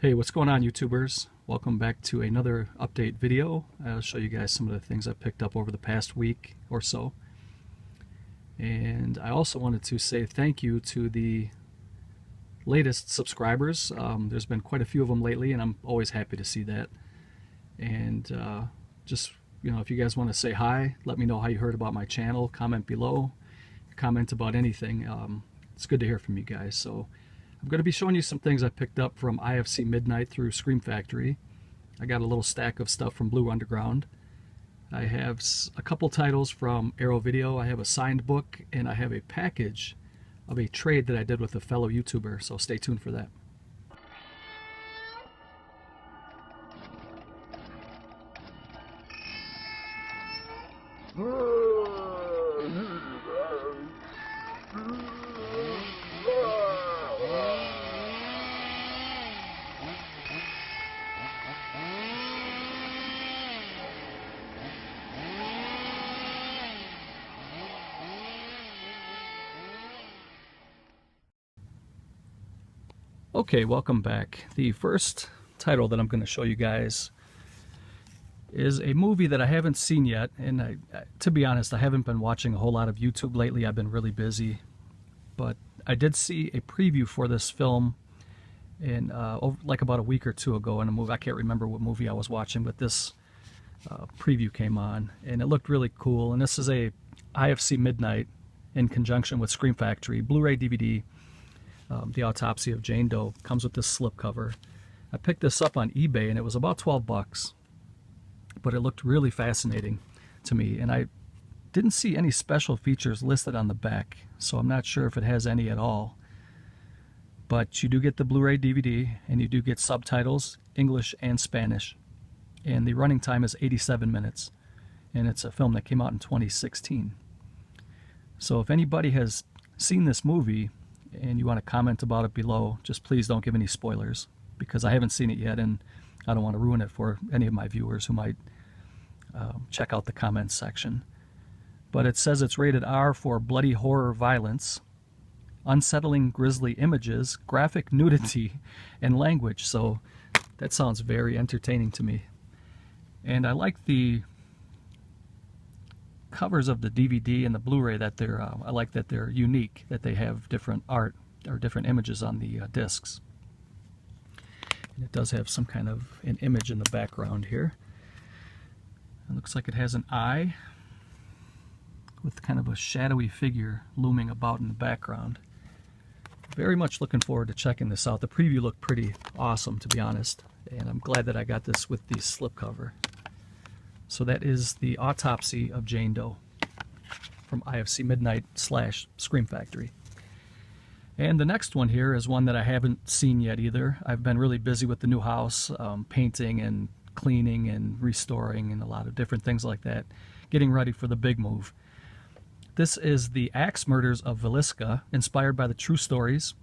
Hey, what's going on, YouTubers? Welcome back to another update video. I'll show you guys some of the things I picked up over the past week or so. And I also wanted to say thank you to the latest subscribers. There's been quite a few of them lately, and I'm always happy to see that. And just, if you guys want to say hi, let me know how you heard about my channel. Comment below. Comment about anything. It's good to hear from you guys. So I'm going to be showing you some things I picked up from IFC Midnight through Scream Factory. I got a little stack of stuff from Blue Underground. I have a couple titles from Arrow Video. I have a signed book, and I have a package of a trade that I did with a fellow YouTuber, so stay tuned for that. Okay, welcome back. The first title that I'm going to show you guys is a movie that I haven't seen yet, and to be honest, I haven't been watching a whole lot of YouTube lately. I've been really busy, but I did see a preview for this film in like about a week or two ago in a movie. I can't remember what movie I was watching, but this preview came on, and it looked really cool. And this is a IFC Midnight in conjunction with Scream Factory Blu-ray DVD. The Autopsy of Jane Doe comes with this slipcover. I picked this up on eBay, and it was about 12 bucks, but it looked really fascinating to me, and I didn't see any special features listed on the back, so I'm not sure if it has any at all. But you do get the Blu-ray DVD, and you do get subtitles, English and Spanish, and the running time is 87 minutes, and it's a film that came out in 2016. So if anybody has seen this movie and you want to comment about it below, just please don't give any spoilers, because I haven't seen it yet, and I don't want to ruin it for any of my viewers who might check out the comments section. But it says it's rated R for bloody horror violence, unsettling grisly images, graphic nudity, and language. So that sounds very entertaining to me. And I like the covers of the DVD and the Blu-ray, that I like that they're unique, that they have different art or different images on the discs. And it does have some kind of an image in the background here. It looks like it has an eye with kind of a shadowy figure looming about in the background. Very much looking forward to checking this out. The preview looked pretty awesome, to be honest, and I'm glad that I got this with the slipcover. So that is the Autopsy of Jane Doe from IFC Midnight / Scream Factory. And the next one here is one that I haven't seen yet either. I've been really busy with the new house, painting and cleaning and restoring and a lot of different things like that, getting ready for the big move. This is the Axe Murders of Villisca, inspired by the true stories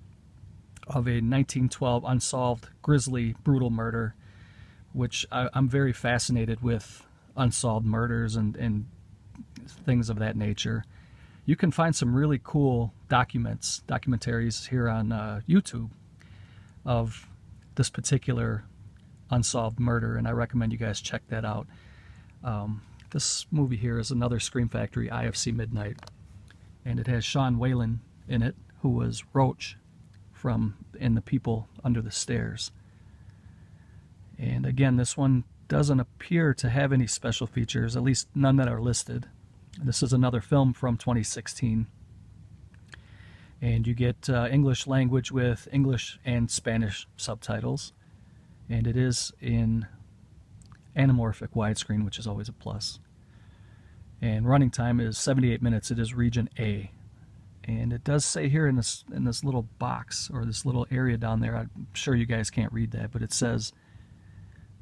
of a 1912 unsolved, grisly, brutal murder, which I'm very fascinated with. Unsolved murders and things of that nature. You can find some really cool documentaries here on YouTube of this particular unsolved murder, and I recommend you guys check that out. This movie here is another Scream Factory IFC Midnight, and it has Sean Whalen in it, who was Roach from In the People Under the Stairs. And again, this one doesn't appear to have any special features, at least none that are listed. This is another film from 2016, and you get English language with English and Spanish subtitles, and it is in anamorphic widescreen, which is always a plus. And running time is 78 minutes. It is region A, and it does say here in this little box, or this little area down there, I'm sure you guys can't read that, but it says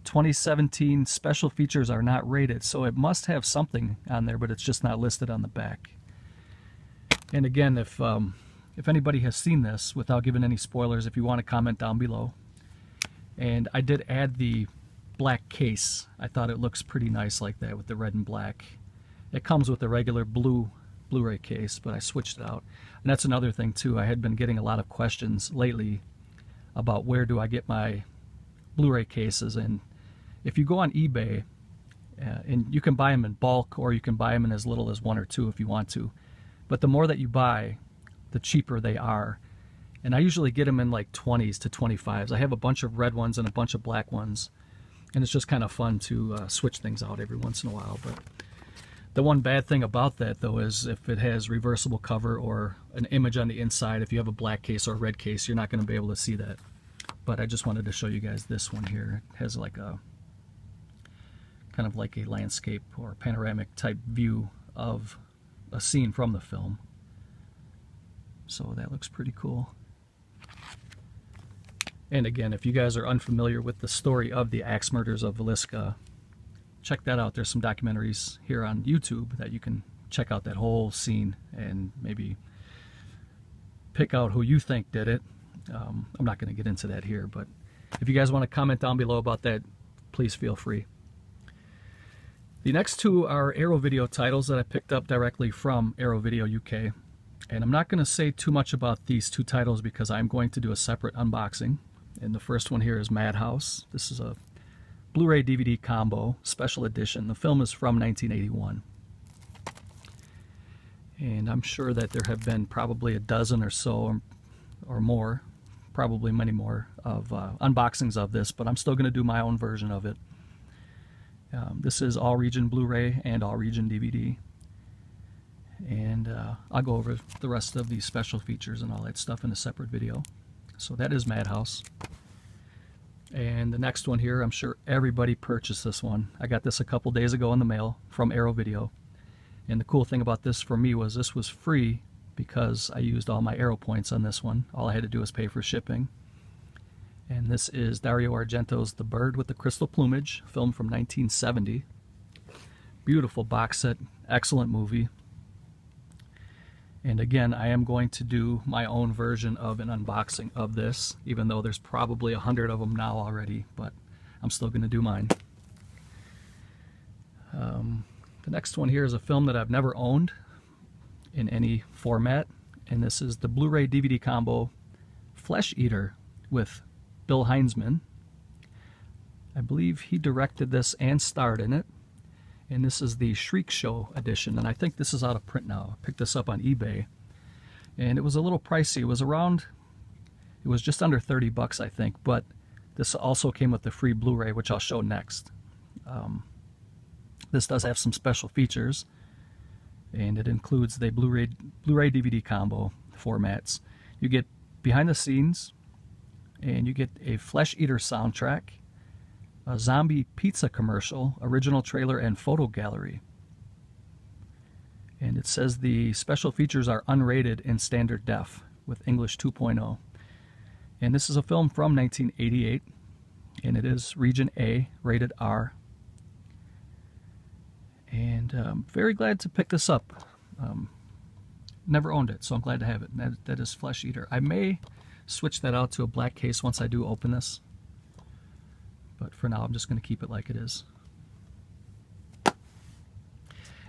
2017 special features are not rated, so it must have something on there, but it's just not listed on the back. And again, if anybody has seen this, without giving any spoilers, if you want to comment down below. And I did add the black case. I thought it looks pretty nice like that with the red and black. It comes with a regular Blu-ray case, but I switched it out. And that's another thing too. I had been getting a lot of questions lately about where do I get my Blu-ray cases, and if you go on eBay, and you can buy them in bulk, or you can buy them in as little as 1 or 2 if you want to, but the more that you buy, the cheaper they are. And I usually get them in like 20s to 25s. I have a bunch of red ones and a bunch of black ones, and it's just kind of fun to switch things out every once in a while. But the one bad thing about that, though, is if it has reversible cover or an image on the inside, if you have a black case or a red case, you're not going to be able to see that. But I just wanted to show you guys this one here. It has like a kind of like a landscape or panoramic type view of a scene from the film. So that looks pretty cool. And again, if you guys are unfamiliar with the story of the axe murders of Villisca, check that out. There's some documentaries here on YouTube that you can check out that whole scene and maybe pick out who you think did it. I'm not going to get into that here, but if you guys want to comment down below about that, please feel free. The next two are Arrow Video titles that I picked up directly from Arrow Video UK. And I'm not going to say too much about these two titles because I'm going to do a separate unboxing. And the first one here is Madhouse. This is a Blu-ray DVD combo, special edition. The film is from 1981. And I'm sure that there have been probably a dozen or so or more, probably many more, of unboxings of this, but I'm still going to do my own version of it. This is all-region Blu-ray and all-region DVD. And I'll go over the rest of these special features and all that stuff in a separate video. So that is Madhouse. And the next one here, I'm sure everybody purchased this one. I got this a couple days ago in the mail from Arrow Video. And the cool thing about this for me was this was free because I used all my Arrow points on this one. All I had to do was pay for shipping. And this is Dario Argento's The Bird with the Crystal Plumage, film from 1970. Beautiful box set, excellent movie. And again, I am going to do my own version of an unboxing of this, even though there's probably 100 of them now already, but I'm still going to do mine. The next one here is a film that I've never owned in any format, and this is the Blu-ray DVD combo Flesh Eater with Bill Heinzman. I believe he directed this and starred in it. And this is the Shriek Show edition, and I think this is out of print now. I picked this up on eBay, and it was a little pricey. It was just under 30 bucks, I think, but this also came with the free Blu-ray, which I'll show next. This does have some special features, and it includes the Blu-ray DVD combo formats. You get behind the scenes, and you get a Flesh Eater soundtrack, a zombie pizza commercial, original trailer, and photo gallery. And it says the special features are unrated in standard def with English 2.0. And this is a film from 1988, and it is region A, rated R. And I'm very glad to pick this up. Never owned it, so I'm glad to have it. That is Flesh Eater. I may switch that out to a black case once I do open this. But for now, I'm just going to keep it like it is.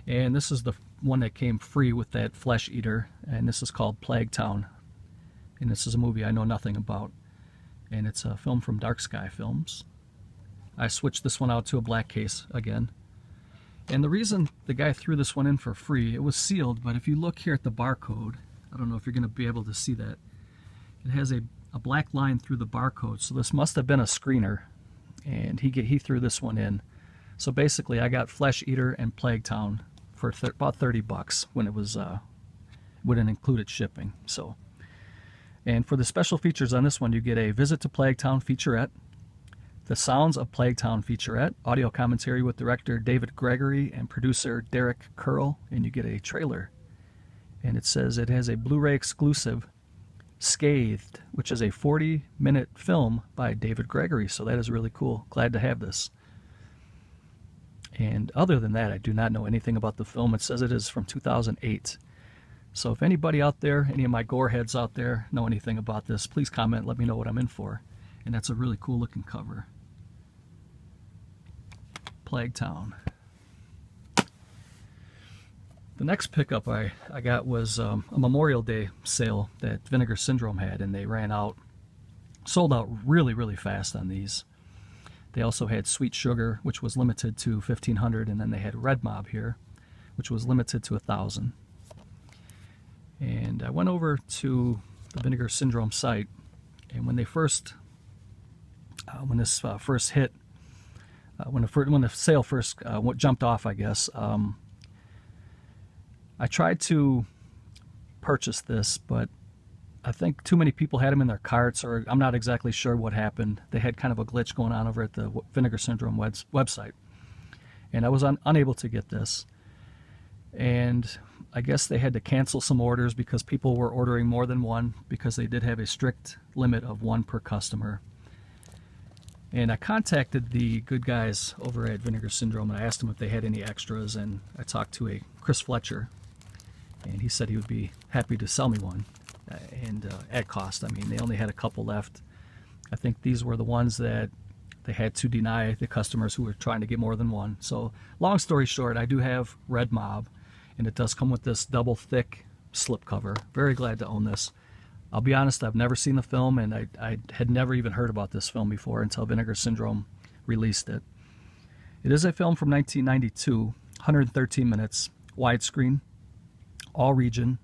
And this is the one that came free with that Flesh Eater, and this is called Plague Town. And this is a movie I know nothing about. And it's a film from Dark Sky Films. I switched this one out to a black case again. And the reason the guy threw this one in for free, it was sealed, but if you look here at the barcode, I don't know if you're going to be able to see that, it has a black line through the barcode, so this must have been a screener. And he threw this one in. So basically I got Flesh Eater and Plague Town for about 30 bucks when it was wouldn't included shipping. So, and for the special features on this one, you get a Visit to Plague Town featurette, the Sounds of Plague Town featurette, audio commentary with director David Gregory and producer Derek Curl, and you get a trailer. And it says it has a Blu-ray exclusive Scathed, which is a 40-minute film by David Gregory, so that is really cool. Glad to have this. And other than that, I do not know anything about the film. It says it is from 2008. So if anybody out there, any of my gore heads out there, know anything about this, please comment, let me know what I'm in for. And that's a really cool looking cover. Plague Town. The next pickup I got was a Memorial Day sale that Vinegar Syndrome had, and they ran out, sold out really, really fast on these. They also had Sweet Sugar, which was limited to 1,500, and then they had Red Mob here, which was limited to 1,000. And I went over to the Vinegar Syndrome site, and when they first, when this first hit, when the sale first jumped off, I guess, I tried to purchase this, but I think too many people had them in their carts, or I'm not exactly sure what happened. They had kind of a glitch going on over at the Vinegar Syndrome website, and I was unable to get this. And I guess they had to cancel some orders because people were ordering more than one, because they did have a strict limit of one per customer. And I contacted the good guys over at Vinegar Syndrome, and I asked them if they had any extras, and I talked to a Chris Fletcher, and he said he would be happy to sell me one, and at cost. I mean, they only had a couple left. I think these were the ones that they had to deny the customers who were trying to get more than one. So long story short, I do have Red Mob, and it does come with this double thick slipcover. Very glad to own this. I'll be honest, I've never seen the film, and I had never even heard about this film before until Vinegar Syndrome released it. It is a film from 1992, 113 minutes, widescreen, all region.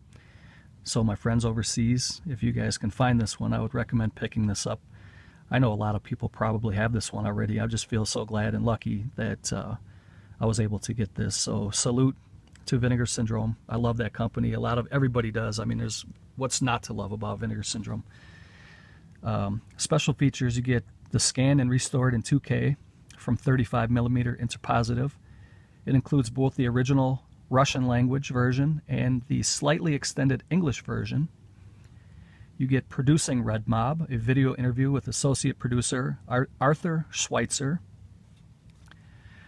So my friends overseas, if you guys can find this one, I would recommend picking this up. I know a lot of people probably have this one already. I just feel so glad and lucky that I was able to get this. So salute to Vinegar Syndrome. I love that company. Everybody does. I mean, there's what's not to love about Vinegar Syndrome. Special features: you get the scanned and restored in 2K from 35mm interpositive. It includes both the original Russian language version and the slightly extended English version. You get Producing Red Mob, a video interview with associate producer Arthur Schweitzer.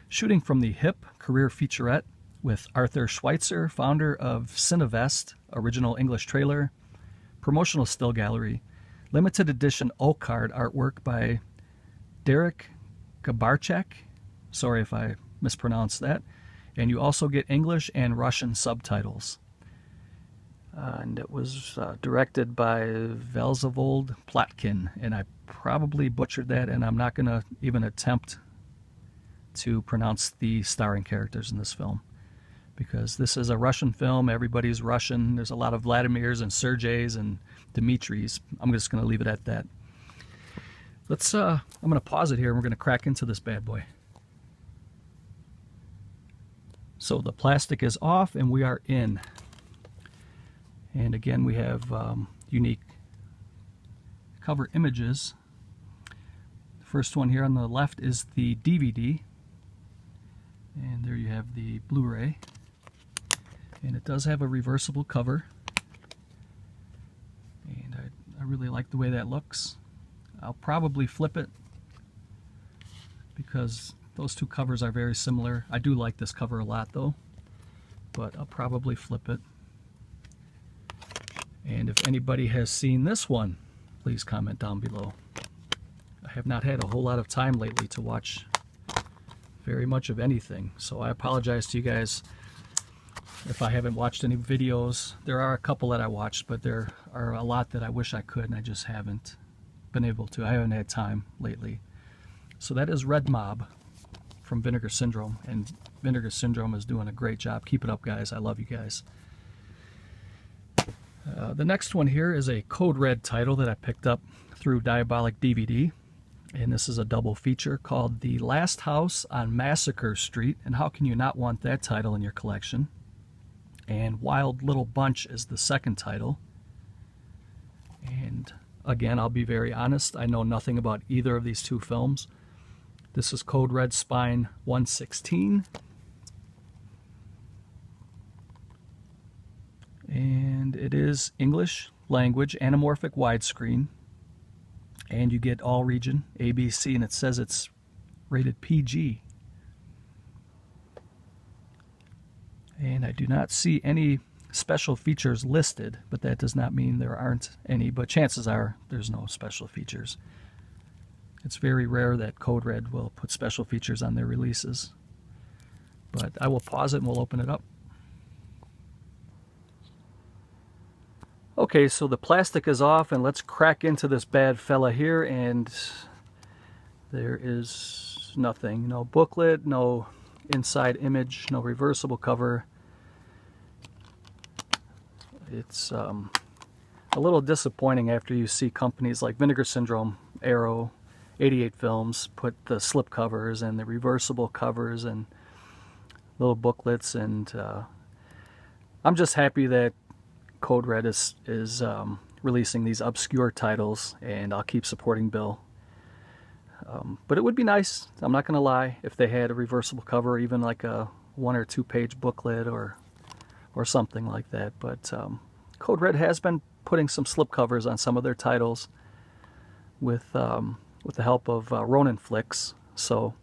Shooting from the Hip career featurette with Arthur Schweitzer, founder of Cinevest, original English trailer, promotional still gallery, limited edition O-card artwork by Derek Gabarchak. Sorry if I mispronounced that. And you also get English and Russian subtitles. And it was directed by Velzavold Platkin, and I probably butchered that, and I'm not going to even attempt to pronounce the starring characters in this film, because this is a Russian film. Everybody's Russian. There's a lot of Vladimirs and Sergeys and Dimitris. I'm just going to leave it at that. I'm going to pause it here, and we're going to crack into this bad boy. So the plastic is off, and we are in. And again, we have unique cover images. The first one here on the left is the DVD. And there you have the Blu-ray. And it does have a reversible cover. And I really like the way that looks. I'll probably flip it because those two covers are very similar. I do like this cover a lot though, but I'll probably flip it. And if anybody has seen this one, please comment down below. I have not had a whole lot of time lately to watch very much of anything, so I apologize to you guys if I haven't watched any videos. There are a couple that I watched, but there are a lot that I wish I could, and I just haven't been able to. I haven't had time lately. So that is Red Mob from Vinegar Syndrome, and Vinegar Syndrome is doing a great job. Keep it up, guys. I love you guys. The next one here is a Code Red title that I picked up through Diabolic DVD, and this is a double feature called The Last House on Massacre Street, and how can you not want that title in your collection? And Wild Little Bunch is the second title. And again, I'll be very honest, I know nothing about either of these two films. This is Code Red Spine 116. And it is English language, anamorphic widescreen. And you get all region, ABC, and it says it's rated PG. And I do not see any special features listed, but that does not mean there aren't any, but chances are there's no special features. It's very rare that Code Red will put special features on their releases. But I will pause it and we'll open it up. Okay, so the plastic is off, and let's crack into this bad fella here. And There is nothing, no booklet, no inside image, no reversible cover. It's a little disappointing after you see companies like Vinegar Syndrome, Arrow, 88 Films put the slip covers and the reversible covers and little booklets, and I'm just happy that Code Red is releasing these obscure titles, and I'll keep supporting Bill. But it would be nice, I'm not going to lie, if they had a reversible cover, even like a 1 or 2 page booklet or something like that. But Code Red has been putting some slipcovers on some of their titles with the help of Ronin Flicks. So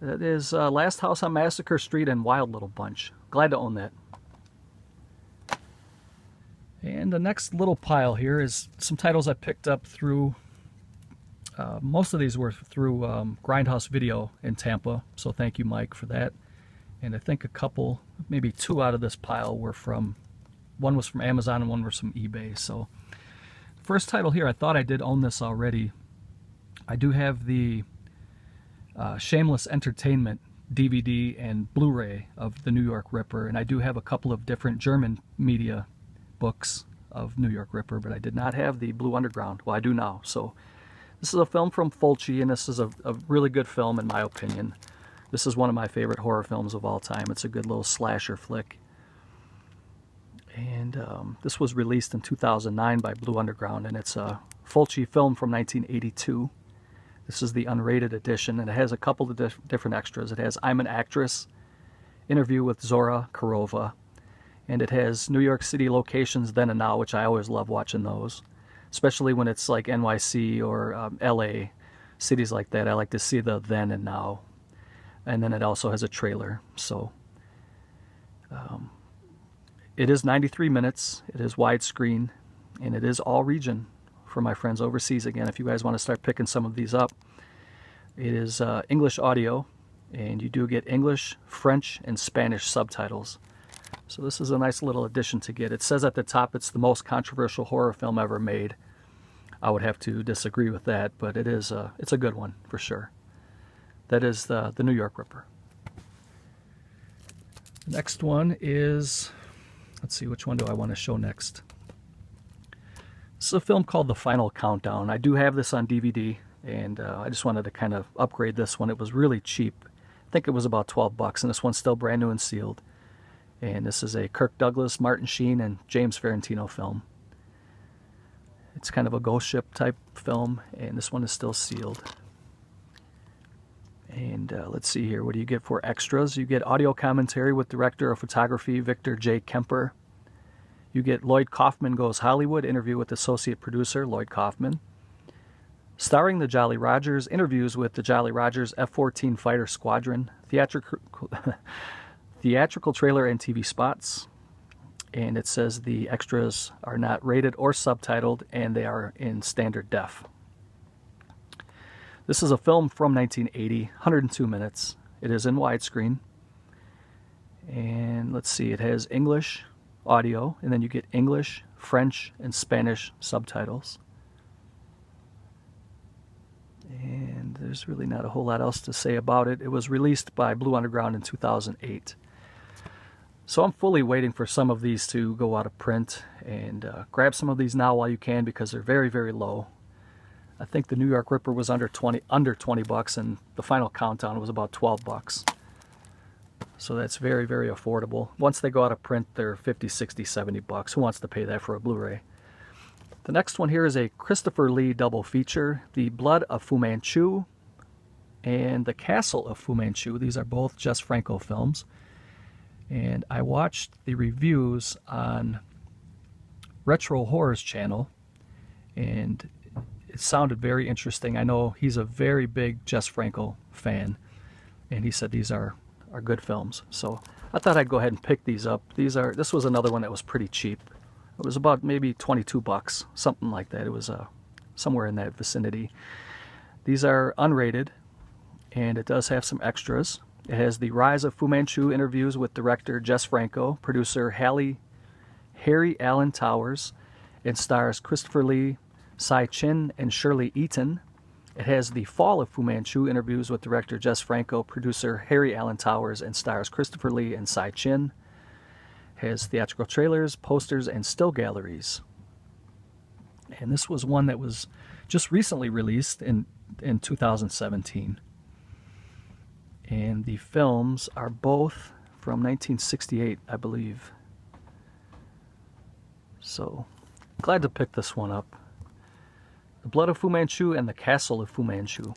that is Last House on Massacre Street and Wild Little Bunch. Glad to own that. And the next little pile here is some titles I picked up through, most of these were through Grindhouse Video in Tampa, so thank you, Mike, for that. And I think a couple, maybe 2 out of this pile were from, one was from Amazon and one was from eBay. So first title here, I thought I did own this already. I do have the Shameless Entertainment DVD and Blu-ray of the New York Ripper, and I do have a couple of different German media books of New York Ripper, but I did not have the Blue Underground. Well, I do now. So this is a film from Fulci, and this is a really good film in my opinion. This is one of my favorite horror films of all time. It's a good little slasher flick. And this was released in 2009 by Blue Underground, and it's a Fulci film from 1982. This is the unrated edition, and it has a couple of different extras. It has I'm an Actress, interview with Zora Karova, and it has New York City locations then and now, which I always love watching those, especially when it's like NYC or LA, cities like that. I like to see the then and now. And then it also has a trailer. So it is 93 minutes, it is widescreen, and it is all region for my friends overseas. Again, if you guys want to start picking some of these up, it is English audio, and you do get English, French, and Spanish subtitles. So this is a nice little addition to get. It says at the top it's the most controversial horror film ever made. I would have to disagree with that, but it's a good one for sure. That is the New York Ripper. The next one is, let's see, which one do I want to show next? This is a film called The Final Countdown. I do have this on DVD, and I just wanted to kind of upgrade this one. It was really cheap. I think it was about 12 bucks, and this one's still brand new and sealed. And this is a Kirk Douglas, Martin Sheen, and James Ferrantino film. It's kind of a ghost ship type film, and this one is still sealed. And let's see here, what do you get for extras? You get audio commentary with director of photography Victor J. Kemper. You get Lloyd Kaufman Goes Hollywood, interview with associate producer Lloyd Kaufman. Starring the Jolly Rogers, interviews with the Jolly Rogers F-14 Fighter Squadron, theatrical trailer and TV spots. And it says the extras are not rated or subtitled, and they are in standard def. This is a film from 1980, 102 minutes. It is in widescreen. And let's see, it has English audio, and then you get English, French, and Spanish subtitles. And there's really not a whole lot else to say about it. It was released by Blue Underground in 2008. So I'm fully waiting for some of these to go out of print, and grab some of these now while you can, because they're very, very low. I think the New York Ripper was under 20 bucks, and The Final Countdown was about 12 bucks. So that's very, very affordable. Once they go out of print, they're 50, 60, 70 bucks. Who wants to pay that for a Blu-ray? The next one here is a Christopher Lee double feature, The Blood of Fu Manchu and The Castle of Fu Manchu. These are both Jess Franco films. And I watched the reviews on Retro Horrors channel, and it sounded very interesting. I know he's a very big Jess Franco fan, and he said these are good films. So I thought I'd go ahead and pick these up. This was another one that was pretty cheap. It was about maybe 22 bucks, something like that. It was somewhere in that vicinity. These are unrated, and it does have some extras. It has the Rise of Fu Manchu interviews with director Jess Franco, producer Harry Allen Towers, and stars Christopher Lee, Cy Chin, and Shirley Eaton. It has The Fall of Fu Manchu, interviews with director Jess Franco, producer Harry Alan Towers, and stars Christopher Lee and Sai Chin. It has theatrical trailers, posters, and still galleries. And this was one that was just recently released in 2017. And the films are both from 1968, I believe. So, glad to pick this one up. The Blood of Fu Manchu and The Castle of Fu Manchu.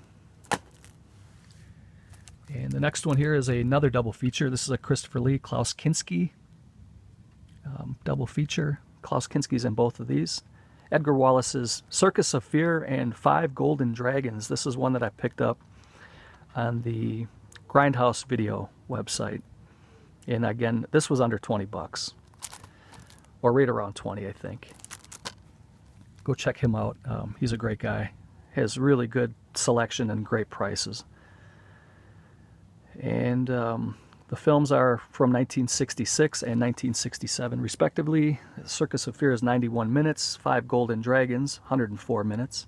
And the next one here is another double feature. This is a Christopher Lee, Klaus Kinski double feature. Klaus Kinski's in both of these. Edgar Wallace's Circus of Fear and 5 Golden Dragons. This is one that I picked up on the Grindhouse Video website. And again, this was under 20 bucks. Or right around 20, I think. Go check him out. He's a great guy. Has really good selection and great prices. And the films are from 1966 and 1967, respectively. Circus of Fear is 91 minutes. 5 Golden Dragons, 104 minutes.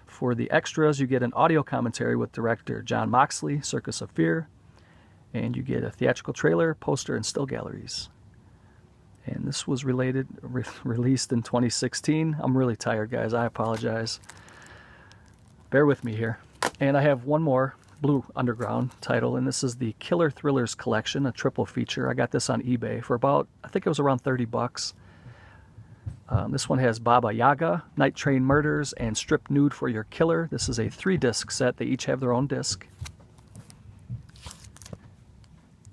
For the extras, you get an audio commentary with director John Moxley, Circus of Fear. And you get a theatrical trailer, poster, and still galleries. And this was released in 2016. I'm really tired, guys. I apologize. Bear with me here. And I have one more Blue Underground title, and this is the Killer Thrillers Collection, a triple feature. I got this on eBay for about, I think it was around 30 bucks. This one has Baba Yaga, Night Train Murders, and Stripped Nude for Your Killer. This is a 3-disc set. They each have their own disc.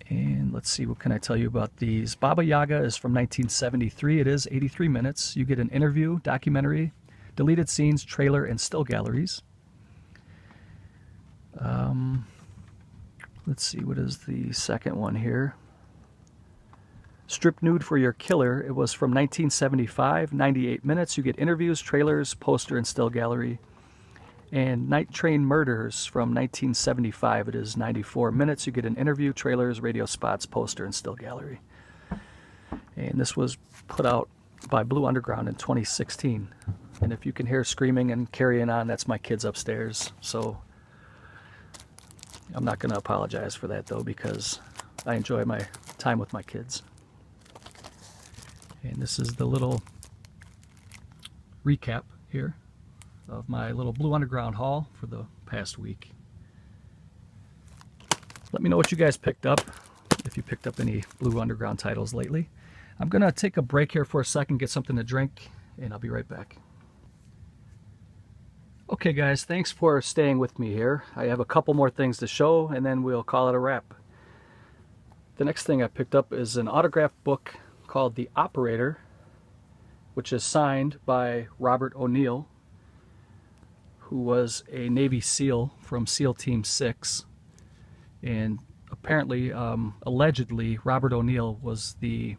And let's see, what can I tell you about these? Baba Yaga is from 1973. It is 83 minutes. You get an interview, documentary, deleted scenes, trailer, and still galleries. Let's see, what is the second one here? Stripped Nude for Your Killer. It was from 1975, 98 minutes. You get interviews, trailers, poster, and still gallery. And Night Train Murders from 1975. It is 94 minutes. You get an interview, trailers, radio spots, poster, and still gallery. And this was put out by Blue Underground in 2016. And if you can hear screaming and carrying on, that's my kids upstairs. So I'm not going to apologize for that, though, because I enjoy my time with my kids. And this is the little recap here of my little Blue Underground haul for the past week. Let me know what you guys picked up, if you picked up any Blue Underground titles lately. I'm going to take a break here for a second, get something to drink, and I'll be right back. Okay guys, thanks for staying with me here. I have a couple more things to show, and then we'll call it a wrap. The next thing I picked up is an autographed book called The Operator, which is signed by Robert O'Neill, who was a Navy SEAL from SEAL Team 6. And apparently, allegedly, Robert O'Neill was the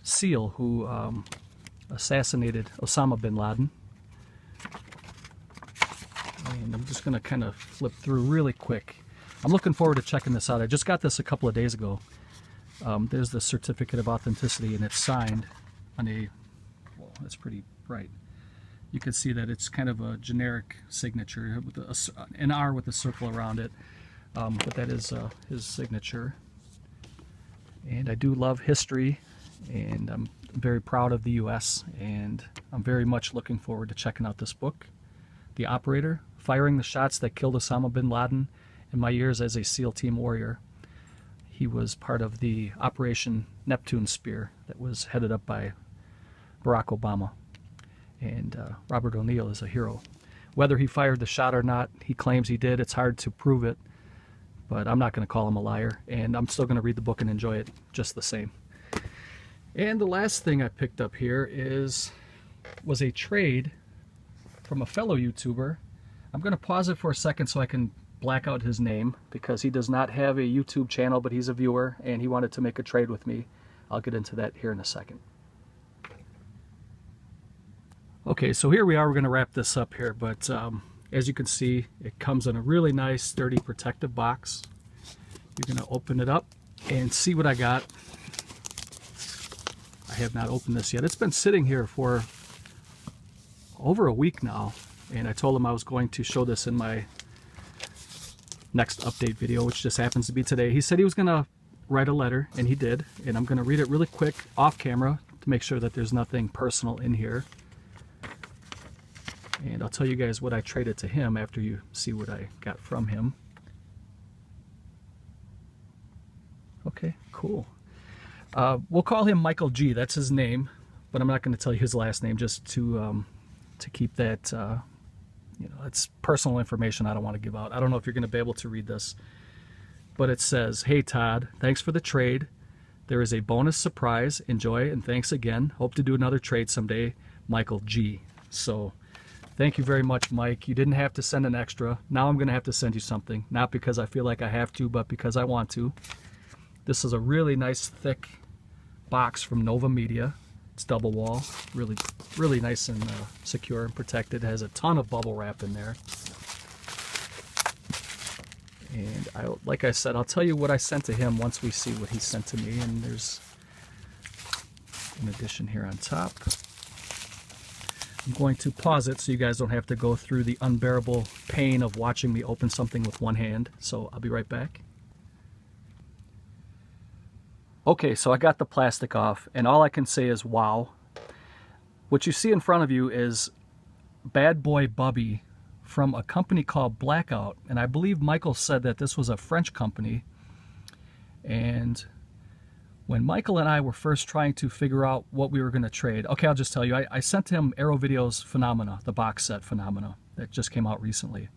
SEAL who assassinated Osama bin Laden. And I'm just going to kind of flip through really quick. I'm looking forward to checking this out. I just got this a couple of days ago. There's the certificate of authenticity, and it's signed on a, well, that's pretty bright. You can see that it's kind of a generic signature with an R with a circle around it, but that is his signature. And I do love history, and I'm very proud of the U.S., and I'm very much looking forward to checking out this book, The Operator, Firing the Shots That Killed Osama bin Laden in My Years as a SEAL Team Warrior. He was part of the Operation Neptune Spear that was headed up by Barack Obama. And Robert O'Neill is a hero. Whether he fired the shot or not, he claims he did. It's hard to prove it, but I'm not going to call him a liar, and I'm still going to read the book and enjoy it just the same. And the last thing I picked up here was a trade from a fellow YouTuber. I'm going to pause it for a second so I can black out his name, because he does not have a YouTube channel, but he's a viewer, and he wanted to make a trade with me. I'll get into that here in a second. Okay, so here we are. We're going to wrap this up here, but as you can see, it comes in a really nice, sturdy, protective box. You're going to open it up and see what I got. I have not opened this yet. It's been sitting here for over a week now, and I told him I was going to show this in my next update video, which just happens to be today. He said he was going to write a letter, and he did, and I'm going to read it really quick off camera to make sure that there's nothing personal in here. And I'll tell you guys what I traded to him after you see what I got from him. Okay, cool. We'll call him Michael G. That's his name, but I'm not going to tell you his last name just to keep that, you know, it's personal information I don't want to give out. I don't know if you're going to be able to read this, but it says, "Hey Todd, thanks for the trade. There is a bonus surprise. Enjoy and thanks again. Hope to do another trade someday. Michael G." So thank you very much, Mike. You didn't have to send an extra. Now I'm going to have to send you something, not because I feel like I have to, but because I want to. This is a really nice thick box from Nova Media. It's double wall, really nice and secure and protected. It has a ton of bubble wrap in there. And like I said, I'll tell you what I sent to him once we see what he sent to me. And there's an addition here on top. I'm going to pause it so you guys don't have to go through the unbearable pain of watching me open something with one hand. So I'll be right back. Okay, so I got the plastic off, and all I can say is wow. What you see in front of you is Bad Boy Bubby from a company called Blackout, and I believe Michael said that this was a French company. And when Michael and I were first trying to figure out what we were going to trade, okay, I'll just tell you, I sent him Arrow Video's Phenomena, the box set Phenomena, that just came out recently.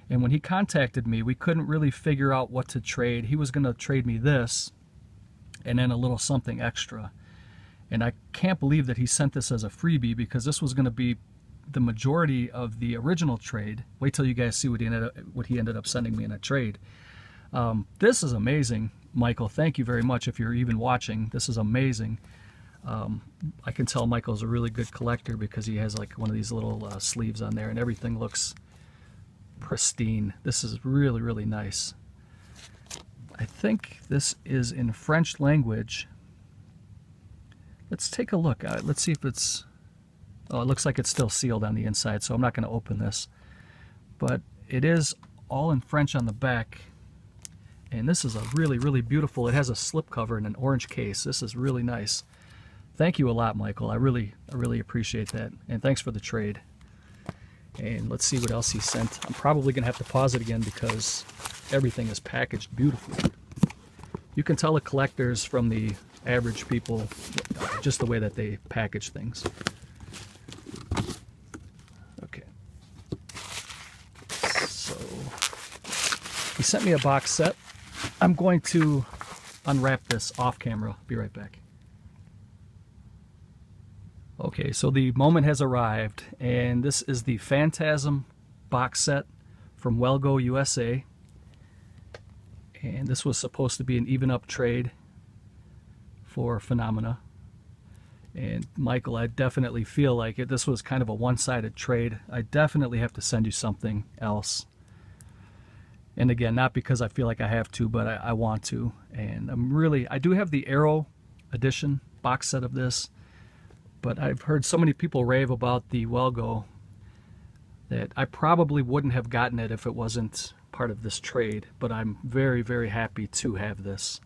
And when he contacted me, we couldn't really figure out what to trade. He was going to trade me this, and then a little something extra. And I can't believe that he sent this as a freebie, because this was going to be the majority of the original trade. Wait till you guys see what he ended up sending me in a trade. This is amazing, Michael. Thank you very much if you're even watching. This is amazing. I can tell Michael's a really good collector because he has like one of these little sleeves on there, and everything looks pristine. This is really nice. I think this is in French language. Let's take a look. Let's see if it's... Oh, it looks like it's still sealed on the inside, so I'm not going to open this. But it is all in French on the back. And this is a really beautiful... It has a slipcover and an orange case. This is really nice. Thank you a lot, Michael. I really appreciate that. And thanks for the trade. And let's see what else he sent. I'm probably going to have to pause it again because everything is packaged beautifully. You can tell the collectors from the average people just the way that they package things. Okay. So he sent me a box set. I'm going to unwrap this off camera. Be right back. Okay, so the moment has arrived, and this is the Phantasm box set from Wellgo USA. And this was supposed to be an even up trade for Phenomena. And Michael, I definitely feel like this was kind of a one-sided trade. I definitely have to send you something else. And again, not because I feel like I have to, but I want to. And I do have the Arrow edition box set of this. But I've heard so many people rave about the Wellgo that I probably wouldn't have gotten it if it wasn't part of this trade. But I'm very happy to have this.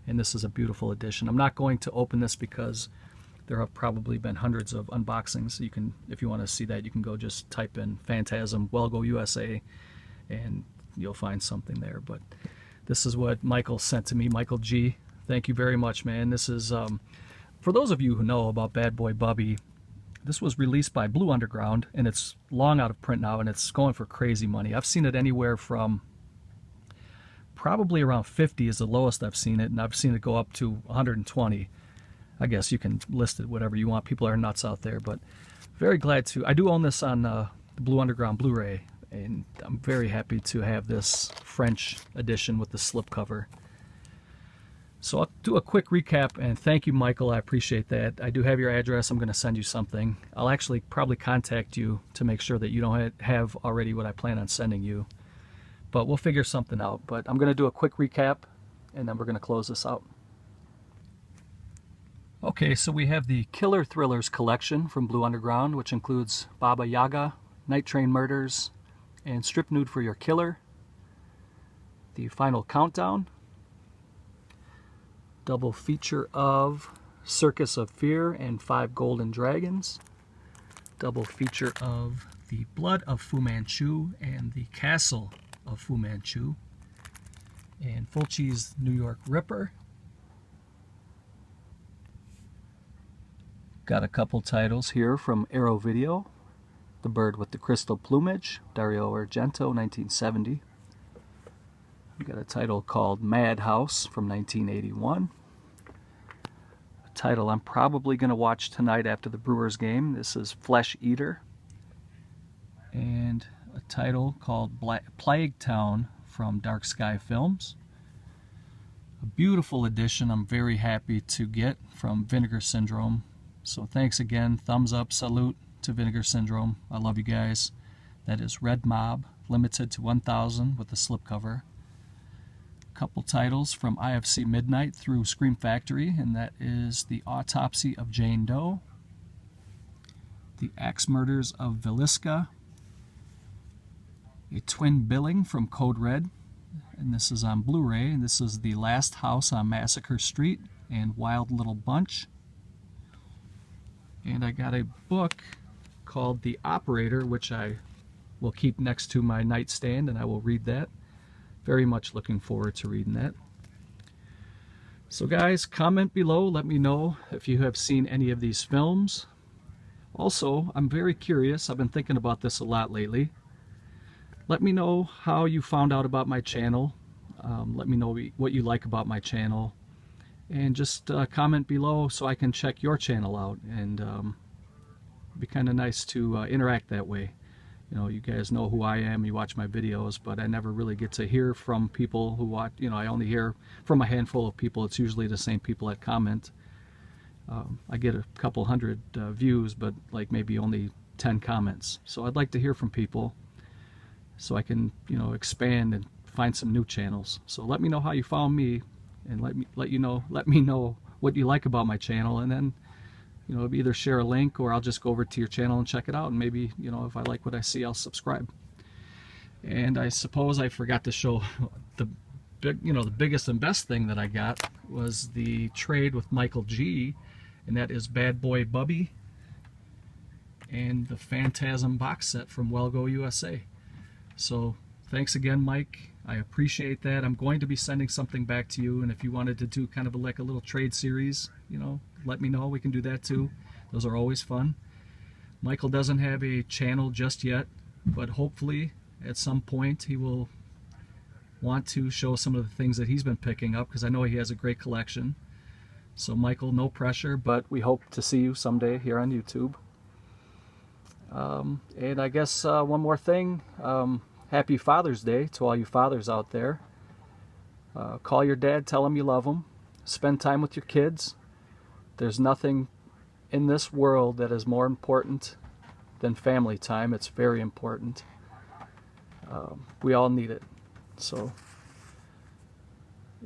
And this is a beautiful edition. I'm not going to open this because there have probably been hundreds of unboxings. You can, if you want to see that, you can go just type in Phantasm Wellgo USA and you'll find something there. But this is what Michael sent to me, Michael G. Thank you very much, man. This is... For those of you who know about Bad Boy Bubby, this was released by Blue Underground, and it's long out of print now, and it's going for crazy money. I've seen it anywhere from probably around 50 is the lowest I've seen it, and I've seen it go up to 120. I guess you can list it whatever you want. People are nuts out there, but very glad to. I do own this on the Blue Underground Blu-ray, and I'm very happy to have this French edition with the slipcover. So I'll do a quick recap, and thank you, Michael. I appreciate that. I do have your address. I'm going to send you something. I'll actually probably contact you to make sure that you don't have already what I plan on sending you. But we'll figure something out. But I'm going to do a quick recap, and then we're going to close this out. Okay, so we have the Killer Thrillers collection from Blue Underground, which includes Baba Yaga, Night Train Murders, and Strip Nude for Your Killer. The Final Countdown. Double feature of Circus of Fear and 5 Golden Dragons. Double feature of The Blood of Fu Manchu and The Castle of Fu Manchu. And Fulci's New York Ripper. Got a couple titles here from Arrow Video. The Bird with the Crystal Plumage, Dario Argento, 1970. We got a title called Madhouse from 1981. A title I'm probably going to watch tonight after the Brewers game. This is Flesh Eater. And a title called Plague Town from Dark Sky Films. A beautiful edition I'm very happy to get from Vinegar Syndrome. So thanks again. Thumbs up, salute to Vinegar Syndrome. I love you guys. That is Red Mob, limited to 1,000 with the slipcover. Couple titles from IFC Midnight through Scream Factory, and that is The Autopsy of Jane Doe, The Axe Murders of Villisca, a twin billing from Code Red, and this is on Blu-ray, and this is The Last House on Massacre Street and Wild Little Bunch. And I got a book called The Operator, which I will keep next to my nightstand, and I will read that. Very much looking forward to reading that. So guys, comment below. Let me know if you have seen any of these films. Also, I'm very curious. I've been thinking about this a lot lately. Let me know how you found out about my channel. Let me know what you like about my channel. And just comment below so I can check your channel out. And it'd be kind of nice to interact that way. You know, you guys know who I am, you watch my videos, but I never really get to hear from people who watch, you know, I only hear from a handful of people. It's usually the same people that comment. I get a couple hundred views, but like maybe only 10 comments. So I'd like to hear from people so I can, you know, expand and find some new channels. So let me know how you found me, and let me know what you like about my channel, and then, you know, either share a link or I'll just go over to your channel and check it out, and maybe, you know, if I like what I see, I'll subscribe. And I suppose I forgot to show the biggest and best thing that I got was the trade with Michael G, and that is Bad Boy Bubby and the Phantasm box set from Wellgo USA. So thanks again, Mike. I appreciate that. I'm going to be sending something back to you, and if you wanted to do kind of like a little trade series, you know, let me know. We can do that too. Those are always fun. Michael doesn't have a channel just yet, but hopefully at some point he will want to show some of the things that he's been picking up, because I know he has a great collection. So Michael, no pressure, but we hope to see you someday here on YouTube. And I guess one more thing. Happy Father's Day to all you fathers out there. Call your dad, tell him you love him. Spend time with your kids. There's nothing in this world that is more important than family time. It's very important. We all need it. So,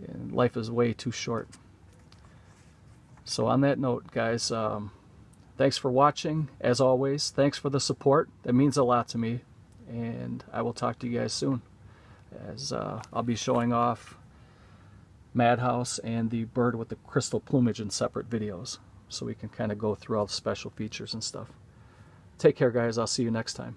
and life is way too short. So on that note, guys, thanks for watching. As always, thanks for the support. That means a lot to me. And I will talk to you guys soon, as I'll be showing off Madhouse and the Bird with the Crystal Plumage in separate videos, so we can kind of go through all the special features and stuff. Take care, guys. I'll see you next time.